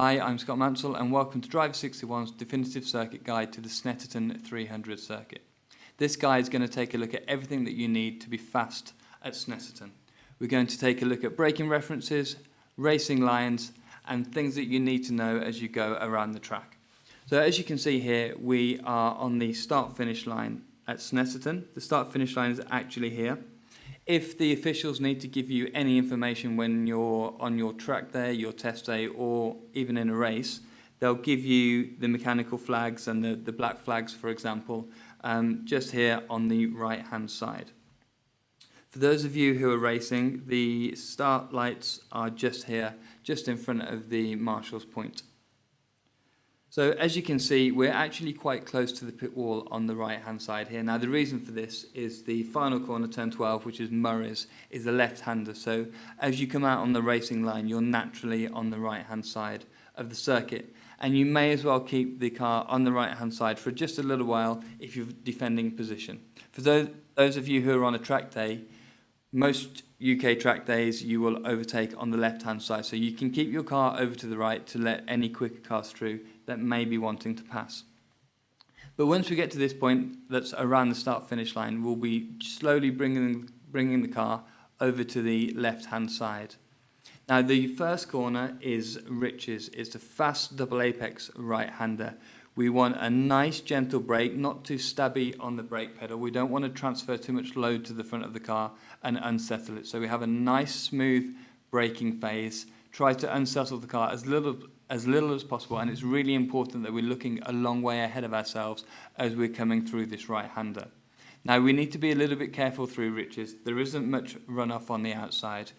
Hi, I'm Scott Mansell and welcome to Driver 61's definitive circuit guide to the Snetterton 300 circuit. This guide is going to take a look at everything that you need to be fast at Snetterton. We're going to take a look at braking references, racing lines and things that you need to know as you go around the track. So as you can see here, we are on the start-finish line at Snetterton. The start-finish line is actually here. If the officials need to give you any information when you're on your track day, your test day, or even in a race, they'll give you the mechanical flags and the black flags, for example, just here on the right-hand side. For those of you who are racing, the start lights are just here, just in front of the marshal's point. So as you can see, we're actually quite close to the pit wall on the right-hand side here. Now the reason for this is the final corner, turn 12, which is Murray's, is a left-hander. So as you come out on the racing line, you're naturally on the right-hand side of the circuit. And you may as well keep the car on the right-hand side for just a little while if you're defending position. For those of you who are on a track day, most UK track days you will overtake on the left-hand side. So you can keep your car over to the right to let any quicker cars through that may be wanting to pass. But once we get to this point that's around the start-finish line, we'll be slowly bringing the car over to the left-hand side. Now the first corner is Rich's. It's a fast double apex right-hander. We want a nice gentle brake, not too stabby on the brake pedal. We don't want to transfer too much load to the front of the car and unsettle it. So we have a nice smooth braking phase. Try to unsettle the car as little as possible, and it's really important that we're looking a long way ahead of ourselves as we're coming through this right-hander. Now we need to be a little bit careful through Rich's. There isn't much runoff on the outside.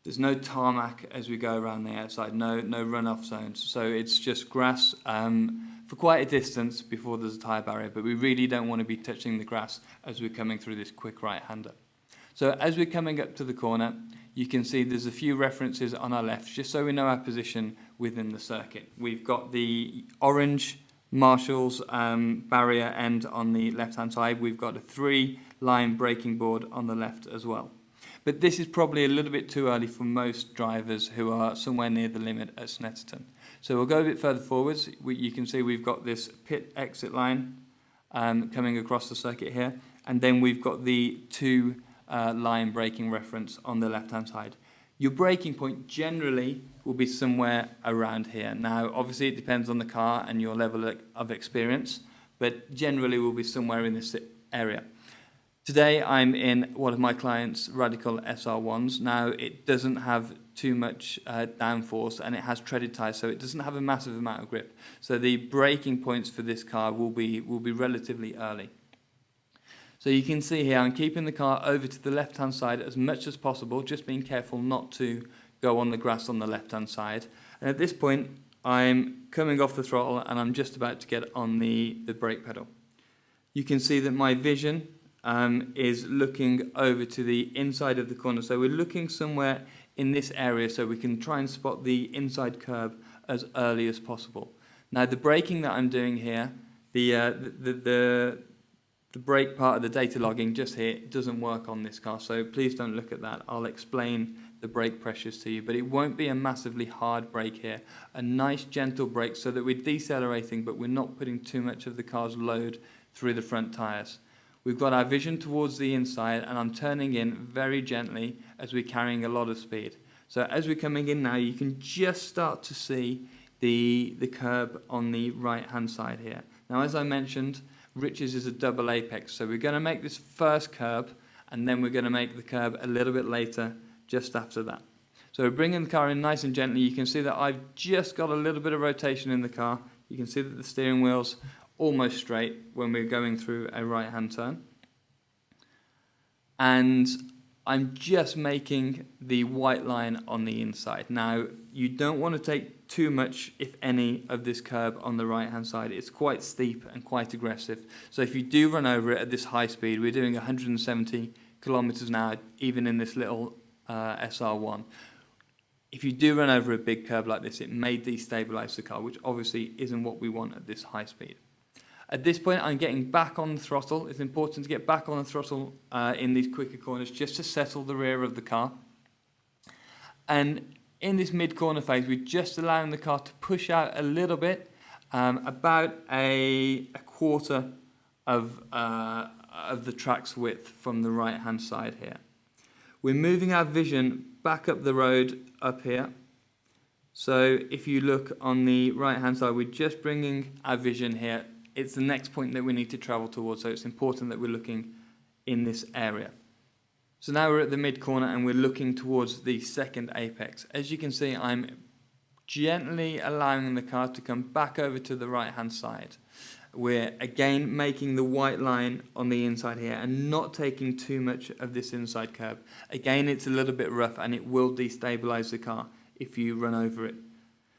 There's no tarmac as we go around the outside, no runoff zones. So it's just grass for quite a distance before there's a tyre barrier, but we really don't want to be touching the grass as we're coming through this quick right-hander. So as we're coming up to the corner, you can see there's a few references on our left, just so we know our position within the circuit. We've got the orange Marshall's barrier end on the left-hand side. We've got a 3-line braking board on the left as well. But this is probably a little bit too early for most drivers who are somewhere near the limit at Snetterton. So we'll go a bit further forwards. You can see we've got this pit exit line coming across the circuit here. And then we've got the 2-line braking reference on the left-hand side. Your braking point generally will be somewhere around here. Now, obviously, it depends on the car and your level of experience, but generally will be somewhere in this area. Today, I'm in one of my clients' Radical SR1s. Now, it doesn't have too much downforce and it has treaded tyres, so it doesn't have a massive amount of grip. So the braking points for this car will be relatively early. So you can see here, I'm keeping the car over to the left-hand side as much as possible, just being careful not to go on the grass on the left-hand side. And at this point, I'm coming off the throttle and I'm just about to get on the brake pedal. You can see that my vision is looking over to the inside of the corner. So we're looking somewhere in this area so we can try and spot the inside curb as early as possible. Now the braking that I'm doing here, the brake part of the data logging just here doesn't work on this car, so please don't look at that. I'll explain the brake pressures to you, but it won't be a massively hard brake here. A nice gentle brake so that we're decelerating, but we're not putting too much of the car's load through the front tyres. We've got our vision towards the inside, and I'm turning in very gently as we're carrying a lot of speed. So as we're coming in now, you can just start to see the curb on the right-hand side here. Now, as I mentioned, Rich's is a double apex, so we're going to make this first curb, and then we're going to make the curb a little bit later, just after that. So we're bringing the car in nice and gently. You can see that I've just got a little bit of rotation in the car. You can see that the steering wheel's almost straight when we're going through a right-hand turn. And I'm just making the white line on the inside. Now, you don't want to take too much, if any, of this curb on the right-hand side. It's quite steep and quite aggressive. So if you do run over it at this high speed, we're doing 170 kilometers an hour, even in this little SR1. If you do run over a big curb like this, it may destabilize the car, which obviously isn't what we want at this high speed. At this point, I'm getting back on the throttle. It's important to get back on the throttle in these quicker corners just to settle the rear of the car. And in this mid-corner phase, we're just allowing the car to push out a little bit, about a quarter of the track's width from the right-hand side here. We're moving our vision back up the road up here. So if you look on the right-hand side, we're just bringing our vision here. It's the next point that we need to travel towards, so it's important that we're looking in this area. So now we're at the mid-corner and we're looking towards the second apex. As you can see, I'm gently allowing the car to come back over to the right-hand side. We're again making the white line on the inside here and not taking too much of this inside curb. Again, it's a little bit rough and it will destabilize the car if you run over it.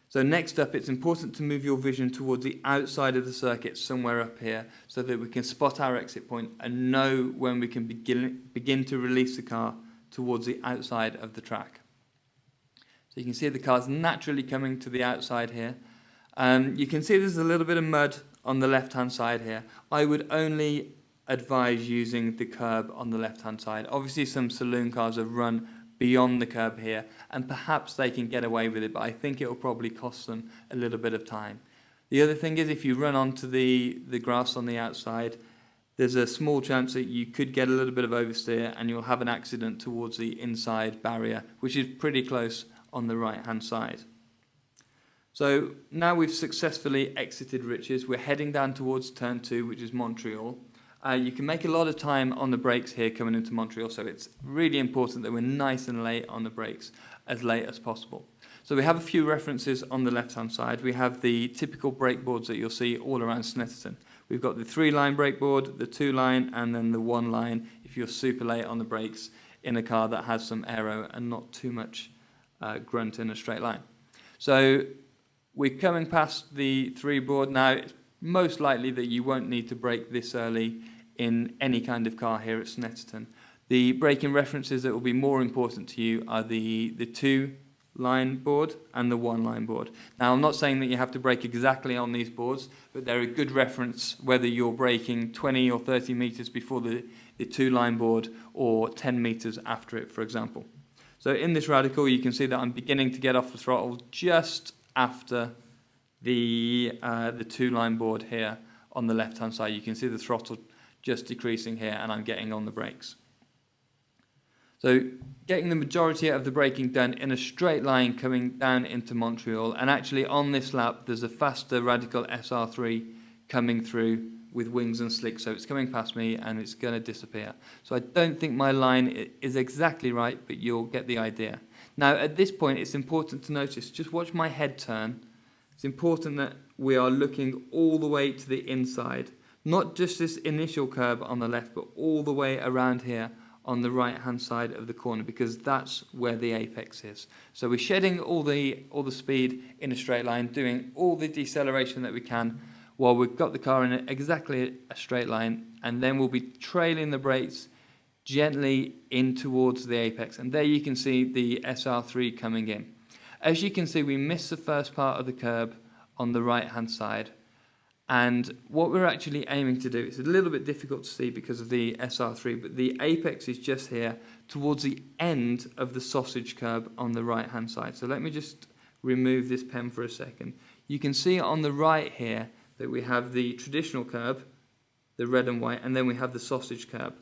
So next up, it's important to move your vision towards the outside of the circuit, somewhere up here, so that we can spot our exit point and know when we can begin to release the car towards the outside of the track. So you can see the car's naturally coming to the outside here. You can see there's a little bit of mud on the left-hand side here. I would only advise using the curb on the left-hand side. Obviously, some saloon cars have run beyond the curb here, and perhaps they can get away with it, but I think it will probably cost them a little bit of time. The other thing is, if you run onto the grass on the outside, there's a small chance that you could get a little bit of oversteer and you'll have an accident towards the inside barrier, which is pretty close on the right-hand side. So now we've successfully exited Riches. We're heading down towards turn 2, which is Montreal. You can make a lot of time on the brakes here coming into Montreal, so it's really important that we're nice and late on the brakes, as late as possible. So we have a few references on the left-hand side. We have the typical brake boards that you'll see all around Snetterton. We've got the 3-line brake board, the 2-line, and then the 1-line if you're super late on the brakes in a car that has some aero and not too much grunt in a straight line. So we're coming past the 3 board. Now, it's most likely that you won't need to brake this early in any kind of car here at Snetterton. The braking references that will be more important to you are the 2-line board and the 1-line board. Now, I'm not saying that you have to brake exactly on these boards, but they're a good reference whether you're braking 20 or 30 meters before the 2-line board or 10 meters after it, for example. So in this radical, you can see that I'm beginning to get off the throttle just after the 2-line board here on the left-hand side. You can see the throttle just decreasing here, and I'm getting on the brakes. So getting the majority of the braking done in a straight line coming down into Montreal, and actually on this lap there's a faster Radical SR3 coming through with wings and slicks, so it's coming past me and it's going to disappear. So I don't think my line is exactly right, but you'll get the idea. Now at this point it's important to notice, just watch my head turn. It's important that we are looking all the way to the inside, not just this initial curb on the left, but all the way around here on the right-hand side of the corner, because that's where the apex is. So we're shedding all the speed in a straight line, doing all the deceleration that we can while we've got the car in exactly a straight line, and then we'll be trailing the brakes gently in towards the apex. And there you can see the SR3 coming in. As you can see, we missed the first part of the curb on the right-hand side. And what we're actually aiming to do, it's a little bit difficult to see because of the SR3, but the apex is just here towards the end of the sausage curb on the right-hand side. So let me just remove this pen for a second. You can see on the right here that we have the traditional curb, the red and white, and then we have the sausage curb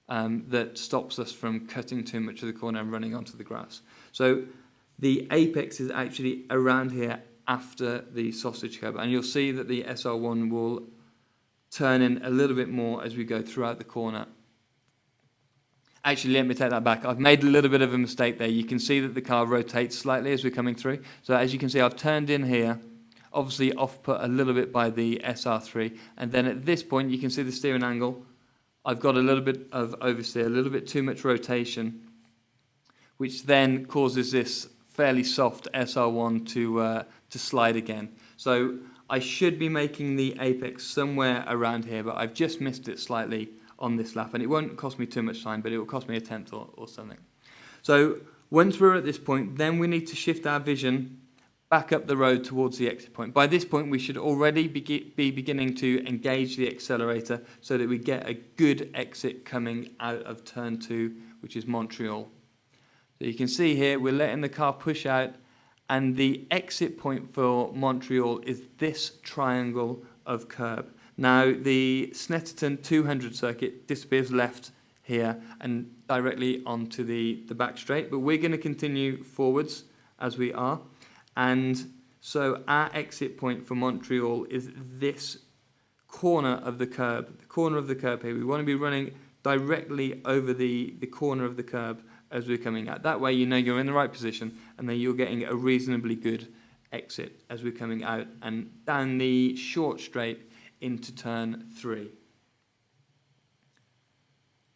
that stops us from cutting too much of the corner and running onto the grass. So the apex is actually around here after the sausage curb, and you'll see that the SR1 will turn in a little bit more as we go throughout the corner. Actually, let me take that back. I've made a little bit of a mistake there. You can see that the car rotates slightly as we're coming through. So as you can see, I've turned in here, obviously off-put a little bit by the SR3, and then at this point you can see the steering angle. I've got a little bit of oversteer, a little bit too much rotation, which then causes this fairly soft SR1 to slide again. So I should be making the apex somewhere around here, but I've just missed it slightly on this lap, and it won't cost me too much time, but it will cost me a tenth or something. So once we're at this point, then we need to shift our vision back up the road towards the exit point. By this point, we should already be beginning to engage the accelerator so that we get a good exit coming out of turn 2, which is Montreal. So you can see here, we're letting the car push out And the exit point for Montreal is this triangle of curb. Now, the Snetterton 200 circuit disappears left here and directly onto the back straight, but we're going to continue forwards as we are. And so our exit point for Montreal is this corner of the curb here. We want to be running directly over the corner of the curb as we're coming out. That way you know you're in the right position and then you're getting a reasonably good exit as we're coming out and down the short straight into turn 3.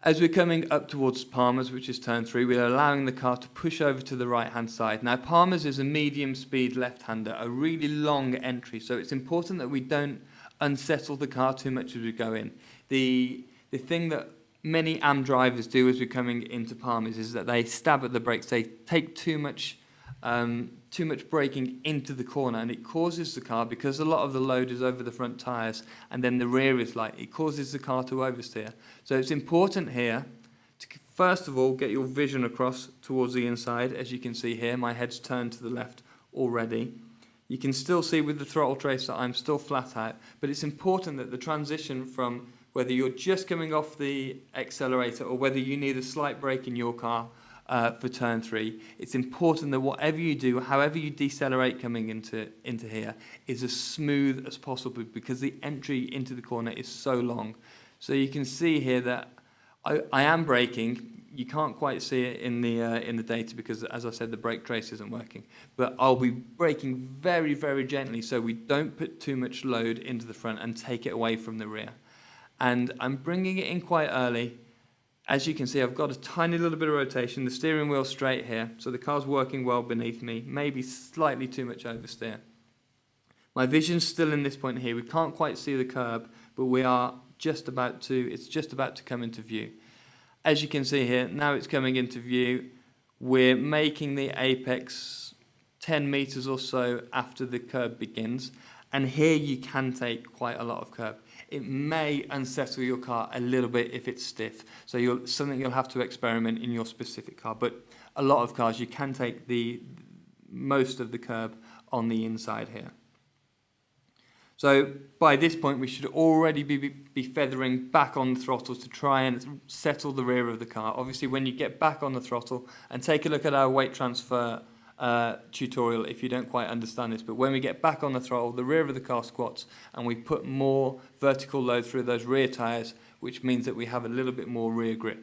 As we're coming up towards Palmer's, which is turn 3, we're allowing the car to push over to the right-hand side. Now, Palmer's is a medium-speed left-hander, a really long entry, so it's important that we don't unsettle the car too much as we go in. The thing that many AM drivers do as we're coming into Palmer's is that they stab at the brakes. They take too much braking into the corner, and it causes the car, because a lot of the load is over the front tyres and then the rear is light, it causes the car to oversteer. So it's important here to first of all get your vision across towards the inside. As you can see here, my head's turned to the left already. You can still see with the throttle trace that I'm still flat out, but it's important that the transition from whether you're just coming off the accelerator or whether you need a slight brake in your car for turn 3, it's important that whatever you do, however you decelerate coming into here, is as smooth as possible, because the entry into the corner is so long. So you can see here that I am braking. You can't quite see it in the data because, as I said, the brake trace isn't working. But I'll be braking very, very gently so we don't put too much load into the front and take it away from the rear. And I'm bringing it in quite early. As you can see, I've got a tiny little bit of rotation, the steering wheel straight here, so the car's working well beneath me, maybe slightly too much oversteer. My vision's still in this point here. We can't quite see the curb, but we are it's just about to come into view. As you can see here, now it's coming into view. We're making the apex 10 meters or so after the curb begins, and here you can take quite a lot of curb. It may unsettle your car a little bit if it's stiff, so something you'll have to experiment in your specific car. But a lot of cars, you can take most of the curb on the inside here. So by this point, we should already be feathering back on the throttle to try and settle the rear of the car. Obviously, when you get back on the throttle, and take a look at our weight transfer tutorial if you don't quite understand this, but when we get back on the throttle, the rear of the car squats and we put more vertical load through those rear tyres, which means that we have a little bit more rear grip.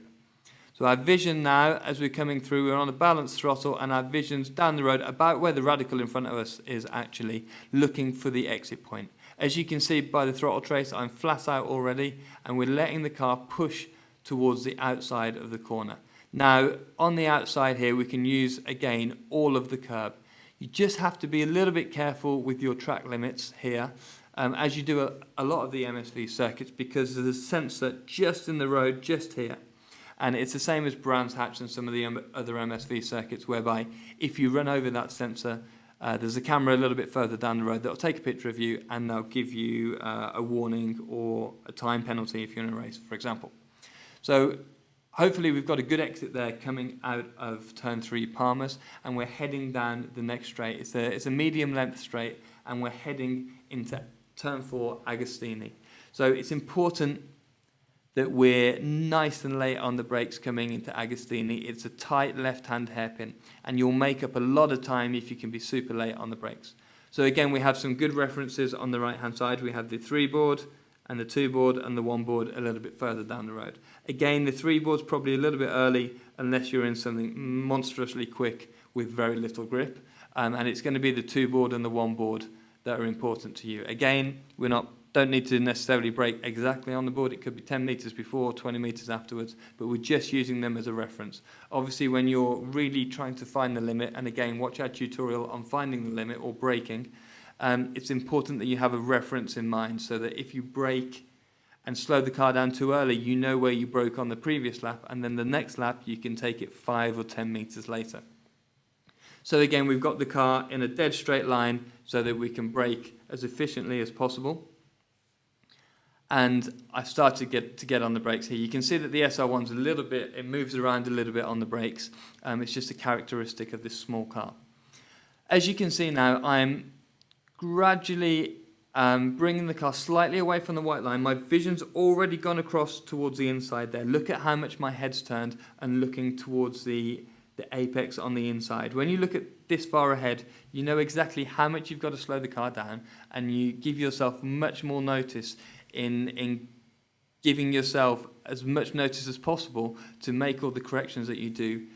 So our vision now, as we're coming through, we're on a balanced throttle, and our vision's down the road about where the radical in front of us is, actually looking for the exit point. As you can see by the throttle trace, I'm flat out already, and we're letting the car push towards the outside of the corner. Now, on the outside here, we can use, again, all of the curb. You just have to be a little bit careful with your track limits here, as you do a lot of the MSV circuits, because there's a sensor just in the road, just here. And it's the same as Brands Hatch and some of the other MSV circuits, whereby if you run over that sensor, there's a camera a little bit further down the road that'll take a picture of you, and they'll give you a warning or a time penalty if you're in a race, for example. So hopefully we've got a good exit there coming out of turn 3 Palmer's, and we're heading down the next straight. It's a medium length straight, and we're heading into turn 4 Agostini. So it's important that we're nice and late on the brakes coming into Agostini. It's a tight left-hand hairpin, and you'll make up a lot of time if you can be super late on the brakes. So again, we have some good references on the right-hand side. We have the 3-board and the 2-board and the 1-board a little bit further down the road. Again, the 3-board's probably a little bit early unless you're in something monstrously quick with very little grip, and it's going to be the 2-board and the 1-board that are important to you. Again, don't need to necessarily brake exactly on the board. It could be 10 meters before, 20 meters afterwards, but we're just using them as a reference. Obviously, when you're really trying to find the limit, and again, watch our tutorial on finding the limit or braking, it's important that you have a reference in mind so that if you brake and slow the car down too early, you know where you broke on the previous lap, and then the next lap, you can take it 5 or 10 meters later. So again, we've got the car in a dead straight line so that we can brake as efficiently as possible. And I've started to get on the brakes here. You can see that the SR1's a little bit, it moves around a little bit on the brakes. It's just a characteristic of this small car. As you can see now, I'm gradually bringing the car slightly away from the white line. My vision's already gone across towards the inside there. Look at how much my head's turned and looking towards the apex on the inside. When you look at this far ahead, you know exactly how much you've got to slow the car down, and you give yourself much more notice in giving yourself as much notice as possible to make all the corrections that you do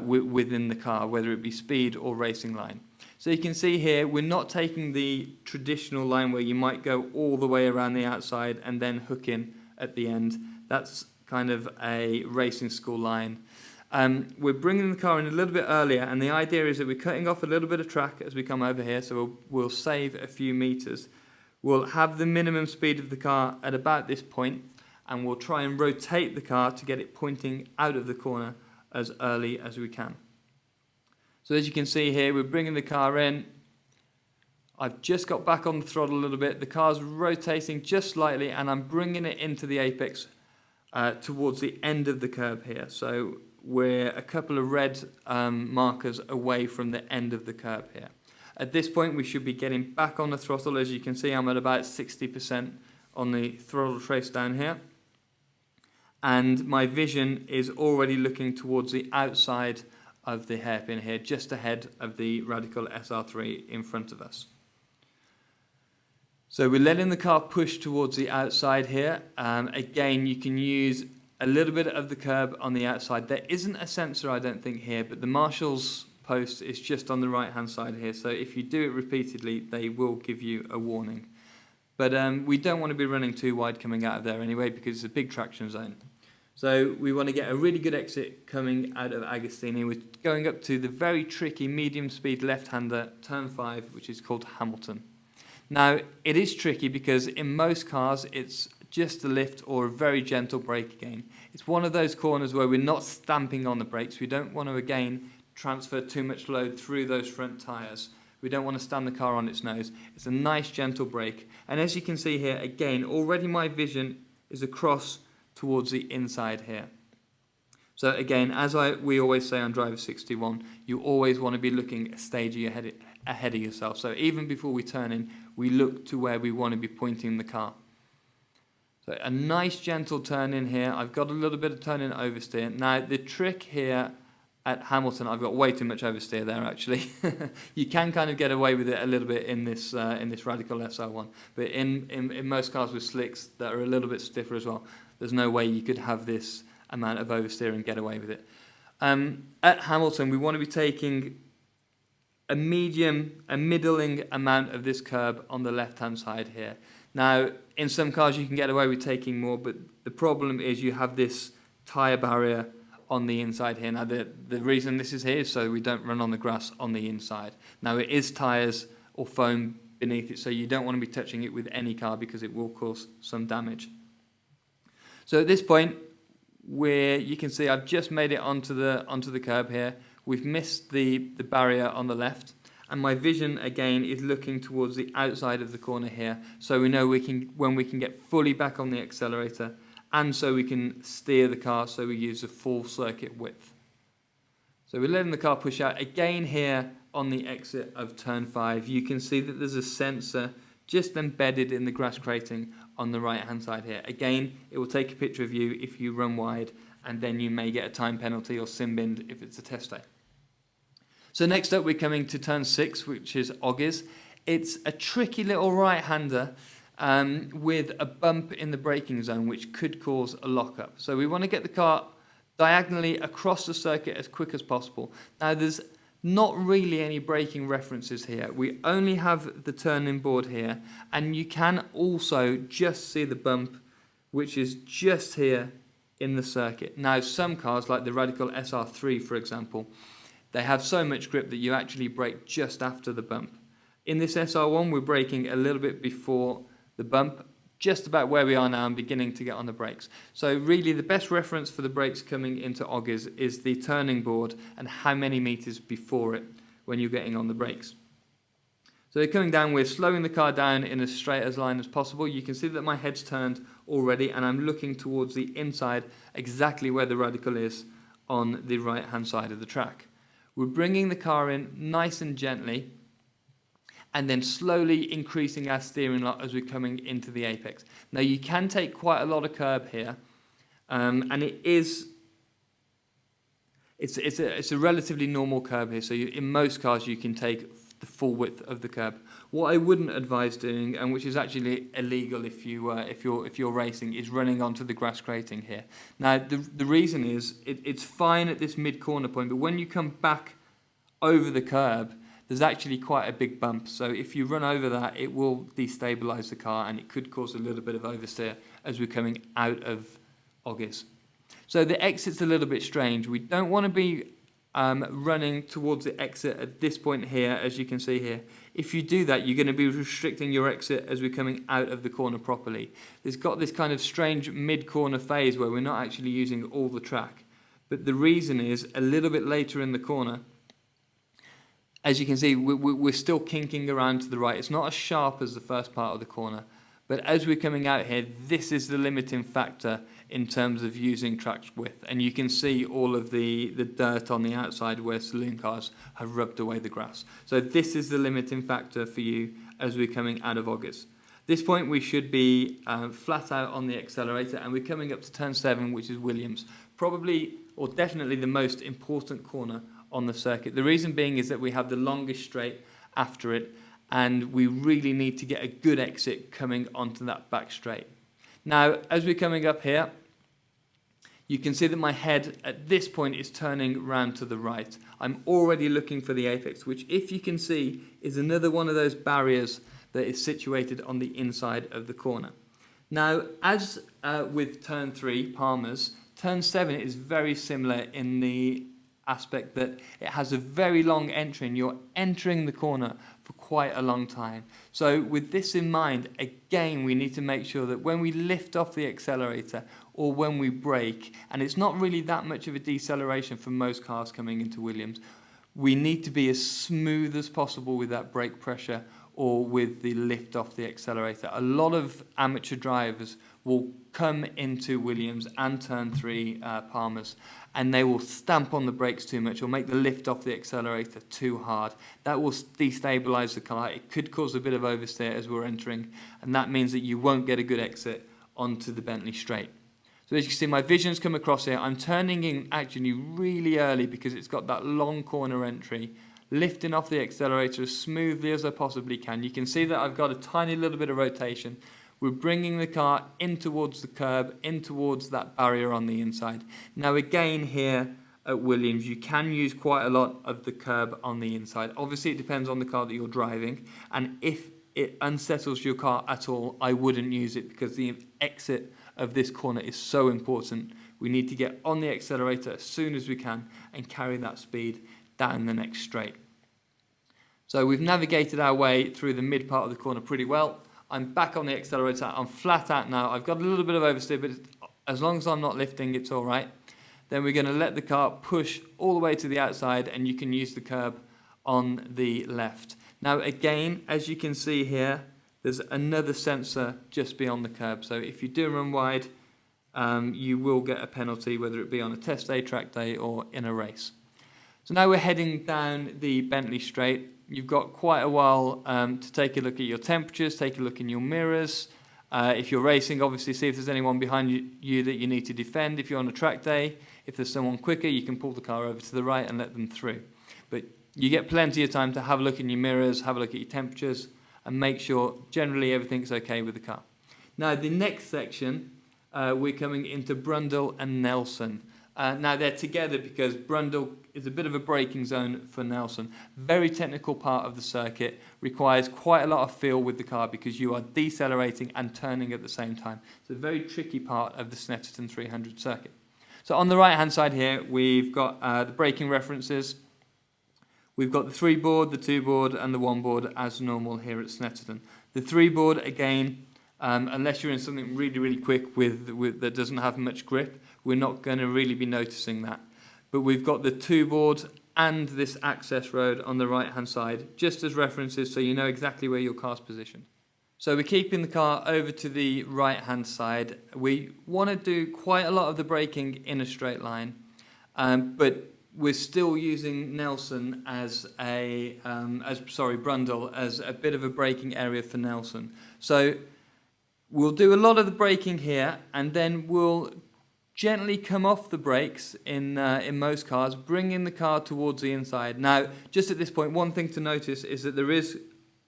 within the car, whether it be speed or racing line. So you can see here, we're not taking the traditional line where you might go all the way around the outside and then hook in at the end. That's kind of a racing school line. We're bringing the car in a little bit earlier, and the idea is that we're cutting off a little bit of track as we come over here, so we'll save a few meters. We'll have the minimum speed of the car at about this point, and we'll try and rotate the car to get it pointing out of the corner as early as we can. So as you can see here, we're bringing the car in. I've just got back on the throttle a little bit. The car's rotating just slightly, and I'm bringing it into the apex towards the end of the curb here. So we're a couple of red markers away from the end of the curb here. At this point, we should be getting back on the throttle. As you can see, I'm at about 60% on the throttle trace down here. And my vision is already looking towards the outside of the hairpin here, just ahead of the Radical SR3 in front of us. So we're letting the car push towards the outside here. Again, you can use a little bit of the curb on the outside. There isn't a sensor, I don't think, here, but the marshal's post is just on the right-hand side here. So if you do it repeatedly, they will give you a warning. But we don't want to be running too wide coming out of there anyway, because it's a big traction zone. So we want to get a really good exit coming out of Agostini. We're going up to the very tricky medium-speed left-hander, turn 5, which is called Hamilton. Now, it is tricky because in most cars, it's just a lift or a very gentle brake again. It's one of those corners where we're not stamping on the brakes. We don't want to, again, transfer too much load through those front tyres. We don't want to stand the car on its nose. It's a nice, gentle brake. And as you can see here, again, already my vision is across towards the inside here. So again, as we always say on Driver 61, you always want to be looking a stage ahead of yourself. So even before we turn in, we look to where we want to be pointing the car. So a nice gentle turn in here. I've got a little bit of turn in oversteer. Now the trick here at Hamilton, I've got way too much oversteer there actually. You can kind of get away with it a little bit in this Radical SR1, but in most cars with slicks that are a little bit stiffer as well, there's no way you could have this amount of oversteer and get away with it. At Hamilton, we want to be taking a middling amount of this curb on the left-hand side here. Now, in some cars you can get away with taking more, but the problem is you have this tyre barrier on the inside here. Now, the reason this is here is so we don't run on the grass on the inside. Now, it is tyres or foam beneath it, so you don't want to be touching it with any car because it will cause some damage. So at this point, you can see I've just made it onto the curb here. We've missed the barrier on the left, and my vision again is looking towards the outside of the corner here, so we know when we can get fully back on the accelerator, and so we can steer the car so we use a full circuit width. So we're letting the car push out again here on the exit of turn 5. You can see that there's a sensor just embedded in the grass crating on the right hand side here. Again, it will take a picture of you if you run wide, and then you may get a time penalty or sin binned if it's a test day. So next up we're coming to turn 6, which is Oggies. It's a tricky little right-hander with a bump in the braking zone which could cause a lockup. So we want to get the car diagonally across the circuit as quick as possible. Now there's not really any braking references here. We only have the turning board here, and you can also just see the bump which is just here in the circuit. Now some cars like the Radical SR3 for example, they have so much grip that you actually brake just after the bump. In this SR1 we're braking a little bit before the bump, just about where we are now and beginning to get on the brakes. So really the best reference for the brakes coming into Oggies is the turning board and how many meters before it when you're getting on the brakes. So they're coming down, we're slowing the car down in as straight as line as possible. You can see that my head's turned already and I'm looking towards the inside, exactly where the Radical is on the right hand side of the track. We're bringing the car in nice and gently, and then slowly increasing our steering lock as we're coming into the apex. Now you can take quite a lot of curb here, and it's a relatively normal curb here. So in most cars you can take the full width of the curb. What I wouldn't advise doing, and which is actually illegal if you're racing, is running onto the grass grating here. Now the reason is it's fine at this mid corner point, but when you come back over the curb, there's actually quite a big bump. So if you run over that, it will destabilize the car, and it could cause a little bit of oversteer as we're coming out of Oggies. So the exit's a little bit strange. We don't want to be running towards the exit at this point here, as you can see here. If you do that, you're going to be restricting your exit as we're coming out of the corner properly. It's got this kind of strange mid-corner phase where we're not actually using all the track. But the reason is, a little bit later in the corner, as you can see, we're still kinking around to the right. It's not as sharp as the first part of the corner. But as we're coming out here, this is the limiting factor in terms of using track width. And you can see all of the dirt on the outside where saloon cars have rubbed away the grass. So this is the limiting factor for you as we're coming out of Oggies. This point we should be flat out on the accelerator, and we're coming up to turn 7, which is Williams. Probably, or definitely, the most important corner on the circuit. The reason being is that we have the longest straight after it, and we really need to get a good exit coming onto that back straight. Now, as we're coming up here, you can see that my head at this point is turning round to the right. I'm already looking for the apex, which, if you can see, is another one of those barriers that is situated on the inside of the corner. Now, as with turn 3, Palmer's, turn 7 is very similar in the aspect that it has a very long entry, and you're entering the corner for quite a long time. So with this in mind, again, we need to make sure that when we lift off the accelerator or when we brake, and it's not really that much of a deceleration for most cars coming into Williams, we need to be as smooth as possible with that brake pressure or with the lift off the accelerator. A lot of amateur drivers will come into Williams and turn 3 Palmer's, and they will stamp on the brakes too much or make the lift off the accelerator too hard. That will destabilize the car. It could cause a bit of oversteer as we're entering, and that means that you won't get a good exit onto the Bentley straight. So as you can see, my vision's come across here. I'm turning in actually really early because it's got that long corner entry, lifting off the accelerator as smoothly as I possibly can. You can see that I've got a tiny little bit of rotation. We're bringing the car in towards the curb, in towards that barrier on the inside. Now again here at Williams, you can use quite a lot of the curb on the inside. Obviously it depends on the car that you're driving, and if it unsettles your car at all, I wouldn't use it because the exit of this corner is so important. We need to get on the accelerator as soon as we can and carry that speed down the next straight. So we've navigated our way through the mid part of the corner pretty well. I'm back on the accelerator. I'm flat out now. I've got a little bit of oversteer, but as long as I'm not lifting, it's all right. Then we're going to let the car push all the way to the outside, and you can use the curb on the left. Now, again, as you can see here, there's another sensor just beyond the curb. So if you do run wide, you will get a penalty, whether it be on a test day, track day, or in a race. So now we're heading down the Bentley straight. You've got quite a while to take a look at your temperatures, take a look in your mirrors. If you're racing, obviously see if there's anyone behind you that you need to defend. If you're on a track day, if there's someone quicker, you can pull the car over to the right and let them through. But you get plenty of time to have a look in your mirrors, have a look at your temperatures, and make sure generally everything's okay with the car. Now, the next section, we're coming into Brundle and Nelson. Now, they're together because Brundle is a bit of a braking zone for Nelson. Very technical part of the circuit, requires quite a lot of feel with the car because you are decelerating and turning at the same time. It's a very tricky part of the Snetterton 300 circuit. So on the right-hand side here, we've got the braking references. We've got the 3-board, the 2-board, and the 1-board as normal here at Snetterton. The 3-board, again, unless you're in something really, really quick with that doesn't have much grip, we're not going to really be noticing that. But we've got the 2-board and this access road on the right-hand side, just as references so you know exactly where your car's positioned. So we're keeping the car over to the right-hand side. We want to do quite a lot of the braking in a straight line, but we're still using Nelson Brundle as a bit of a braking area for Nelson. So we'll do a lot of the braking here, and then we'll gently come off the brakes in most cars, bringing the car towards the inside. Now, just at this point, one thing to notice is that there is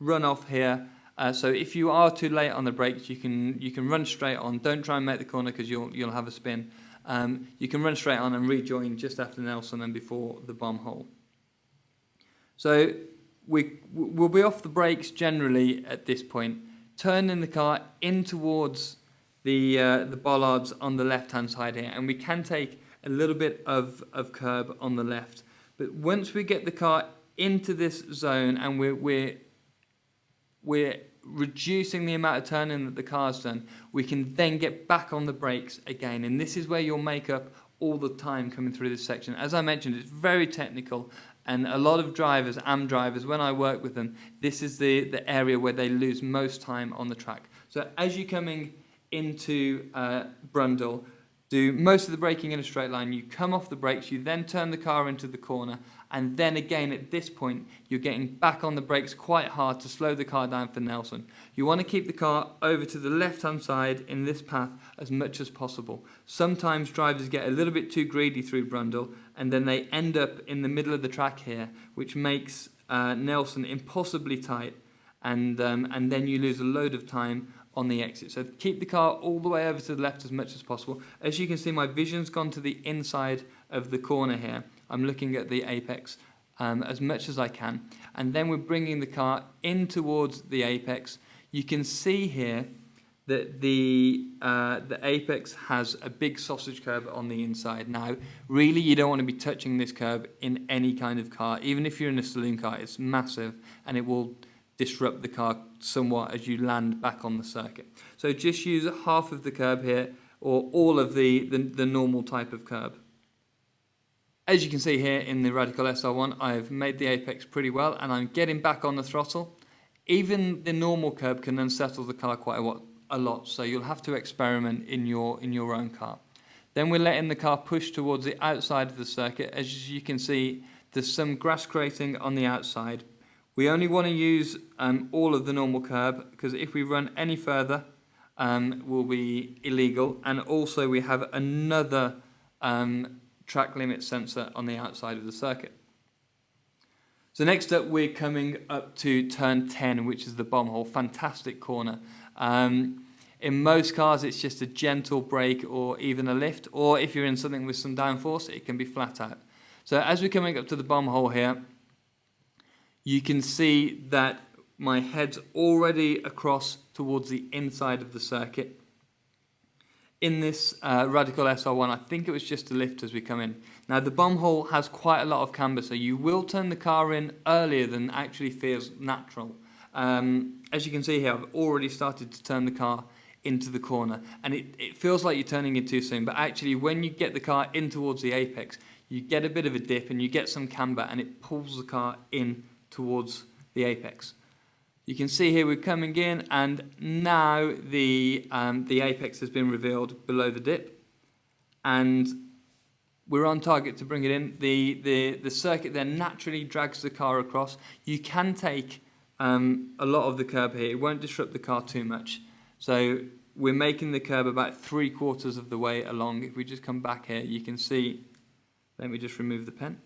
runoff here. So if you are too late on the brakes, you can run straight on. Don't try and make the corner because you'll have a spin. You can run straight on and rejoin just after Nelson and before the bomb hole. So we'll be off the brakes generally at this point, turning the car in towards the bollards on the left-hand side here, and we can take a little bit of curb on the left. But once we get the car into this zone and we're reducing the amount of turning that the car's done, we can then get back on the brakes again. And this is where you'll make up all the time coming through this section. As I mentioned, it's very technical, and a lot of drivers, AM drivers, when I work with them, this is the area where they lose most time on the track. So as you're coming into Brundle, do most of the braking in a straight line, you come off the brakes, you then turn the car into the corner, and then again at this point you're getting back on the brakes quite hard to slow the car down for Nelson. You want to keep the car over to the left hand side in this path as much as possible. Sometimes drivers get a little bit too greedy through Brundle, and then they end up in the middle of the track here, which makes Nelson impossibly tight, and then you lose a load of time on the exit. So keep the car all the way over to the left as much as possible. As you can see, my vision's gone to the inside of the corner here. I'm looking at the apex as much as I can, and then we're bringing the car in towards the apex. You can see here that the apex has a big sausage curb on the inside. Now, really, you don't want to be touching this curb in any kind of car. Even if you're in a saloon car, it's massive, and it will disrupt the car somewhat as you land back on the circuit. So just use half of the curb here, or all of the normal type of curb. As you can see here in the Radical SR1, I've made the apex pretty well, and I'm getting back on the throttle. Even the normal curb can unsettle the car quite a lot, so you'll have to experiment in your own car. Then we're letting the car push towards the outside of the circuit. As you can see, there's some grass crating on the outside. We only want to use all of the normal curb, because if we run any further, will be illegal. And also we have another track limit sensor on the outside of the circuit. So next up, we're coming up to turn 10, which is the bomb hole. Fantastic corner. In most cars, it's just a gentle brake or even a lift, or if you're in something with some downforce, it can be flat out. So as we're coming up to the bomb hole here, you can see that my head's already across towards the inside of the circuit. In this Radical SR1, I think it was just a lift as we come in. Now, the bomb hole has quite a lot of camber, so you will turn the car in earlier than actually feels natural. As you can see here, I've already started to turn the car into the corner, and it feels like you're turning it too soon, but actually when you get the car in towards the apex, you get a bit of a dip and you get some camber, and it pulls the car in towards the apex. You can see here we're coming in, and now the apex has been revealed below the dip, and we're on target to bring it in. The circuit then naturally drags the car across. You can take a lot of the curb here. It won't disrupt the car too much. So we're making the curb about 3/4 of the way along. If we just come back here, you can see, let me just remove the pen.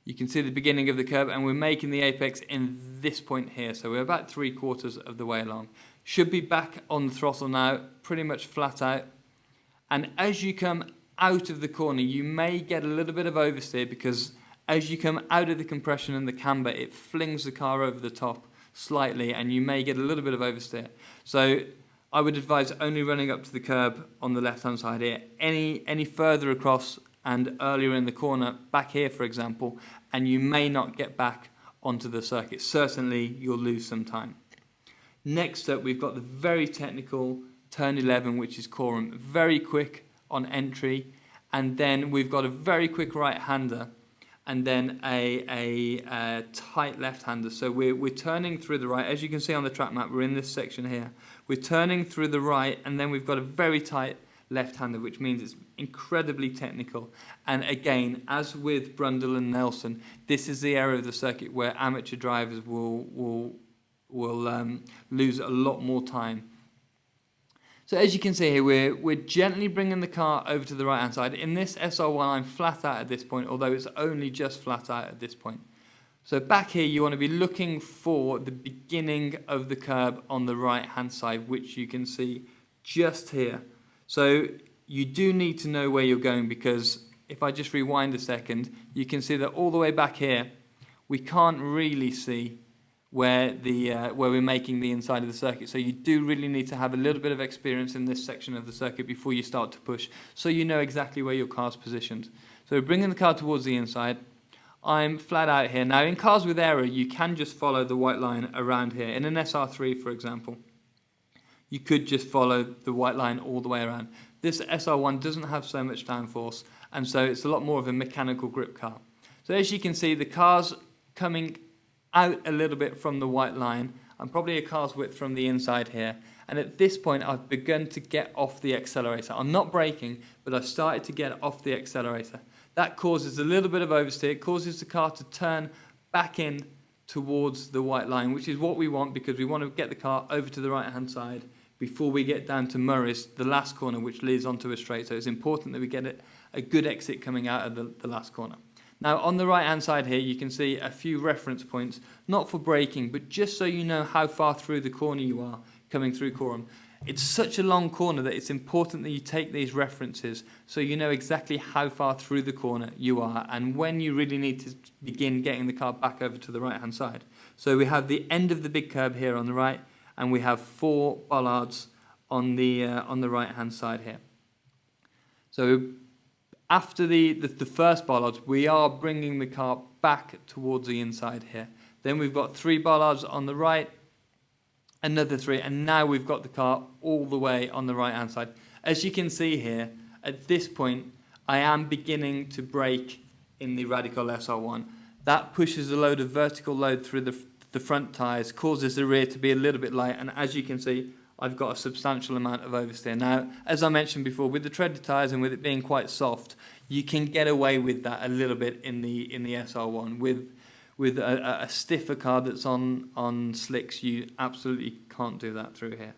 You can see the beginning of the curb, and we're making the apex in this point here. So we're about 3/4 of the way along. Should be back on the throttle now, pretty much flat out. And as you come out of the corner, you may get a little bit of oversteer, because as you come out of the compression and the camber, it flings the car over the top slightly, and you may get a little bit of oversteer. So I would advise only running up to the curb on the left-hand side here. Any further across and earlier in the corner, back here for example, and you may not get back onto the circuit. Certainly you'll lose some time. Next up, we've got the very technical turn 11, which is Coram. Very quick on entry, and then we've got a very quick right-hander, and then a tight left-hander. So we're turning through the right. As you can see on the track map, we're in this section here. We're turning through the right, and then we've got a very tight left-hander, which means it's incredibly technical. And again, as with Brundle and Nelson, this is the area of the circuit where amateur drivers will lose a lot more time. So as you can see here, we're gently bringing the car over to the right-hand side. In this SR1, I'm flat out at this point, although it's only just flat out at this point. So back here, you want to be looking for the beginning of the curb on the right-hand side, which you can see just here. So you do need to know where you're going, because if I just rewind a second, you can see that all the way back here, we can't really see where we're making the inside of the circuit. So you do really need to have a little bit of experience in this section of the circuit before you start to push, so you know exactly where your car's positioned. So bringing the car towards the inside, I'm flat out here. Now in cars with error, you can just follow the white line around here. In an SR3, for example, you could just follow the white line all the way around. This SR1 doesn't have so much downforce, and so it's a lot more of a mechanical grip car. So as you can see, the car's coming out a little bit from the white line. I'm probably a car's width from the inside here. And at this point, I've begun to get off the accelerator. I'm not braking, but I've started to get off the accelerator. That causes a little bit of oversteer. It causes the car to turn back in towards the white line, which is what we want, because we want to get the car over to the right-hand side before we get down to Murray's, the last corner, which leads onto a straight. So it's important that we get a good exit coming out of the last corner. Now on the right hand side here, you can see a few reference points, not for braking, but just so you know how far through the corner you are coming through Coram. It's such a long corner that it's important that you take these references so you know exactly how far through the corner you are and when you really need to begin getting the car back over to the right hand side. So we have the end of the big curb here on the right, and we have 4 bollards on the right hand side here. So after the first bollards, we are bringing the car back towards the inside here. Then we've got 3 bollards on the right, another 3, and now we've got the car all the way on the right hand side. As you can see here, at this point, I am beginning to brake in the Radical SR1. That pushes a load of vertical load through the front tyres, causes the rear to be a little bit light, and as you can see, I've got a substantial amount of oversteer. Now, as I mentioned before, with the treaded tyres and with it being quite soft, you can get away with that a little bit in the SR1. With a stiffer car that's on slicks, you absolutely can't do that through here.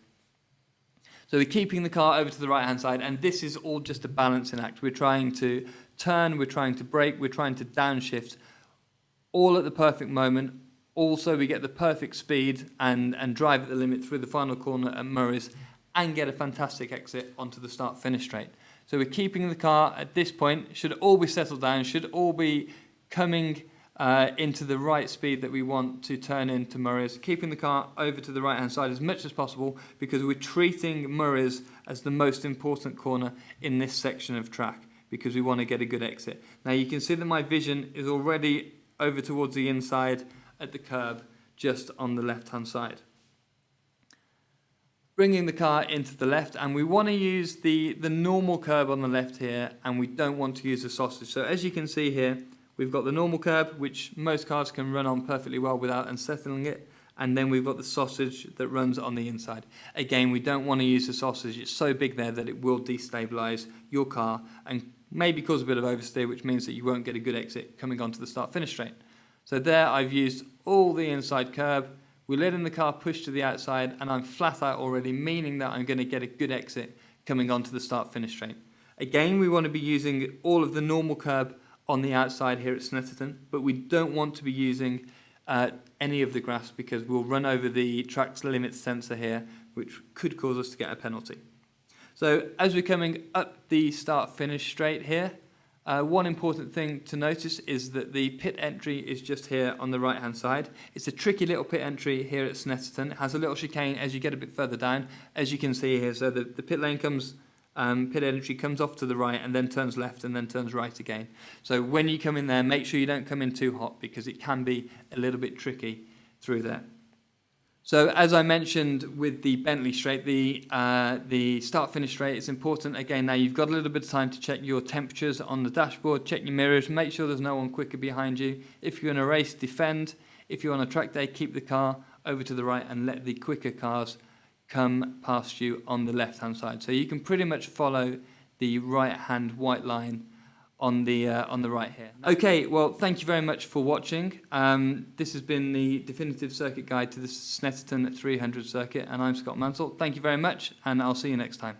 So we're keeping the car over to the right-hand side, and this is all just a balancing act. We're trying to turn, we're trying to brake, we're trying to downshift, all at the perfect moment. Also, we get the perfect speed and drive at the limit through the final corner at Murray's and get a fantastic exit onto the start-finish straight. So we're keeping the car at this point, should all be settled down, should all be coming into the right speed that we want to turn into Murray's, keeping the car over to the right-hand side as much as possible because we're treating Murray's as the most important corner in this section of track because we want to get a good exit. Now you can see that my vision is already over towards the inside at the curb just on the left-hand side. Bringing the car into the left, and we want to use the normal curb on the left here, and we don't want to use the sausage. So as you can see here, we've got the normal curb, which most cars can run on perfectly well without unsettling it, and then we've got the sausage that runs on the inside. Again, we don't want to use the sausage. It's so big there that it will destabilize your car and maybe cause a bit of oversteer, which means that you won't get a good exit coming onto the start-finish straight. So there I've used all the inside curb, we're letting the car push to the outside, and I'm flat out already, meaning that I'm going to get a good exit coming onto the start-finish straight. Again, we want to be using all of the normal curb on the outside here at Snetterton, but we don't want to be using any of the grass because we'll run over the track limit sensor here, which could cause us to get a penalty. So as we're coming up the start-finish straight here, one important thing to notice is that the pit entry is just here on the right-hand side. It's a tricky little pit entry here at Snetterton. It has a little chicane as you get a bit further down, as you can see here. So the pit lane comes, pit entry comes off to the right and then turns left and then turns right again. So when you come in there, make sure you don't come in too hot because it can be a little bit tricky through there. So as I mentioned with the Bentley straight, the start-finish straight is important. Again, now you've got a little bit of time to check your temperatures on the dashboard, check your mirrors, make sure there's no one quicker behind you. If you're in a race, defend. If you're on a track day, keep the car over to the right and let the quicker cars come past you on the left-hand side. So you can pretty much follow the right-hand white line on the right here. Okay, well, thank you very much for watching. This has been the definitive circuit guide to the Snetterton 300 circuit, and I'm Scott Mansell. Thank you very much, and I'll see you next time.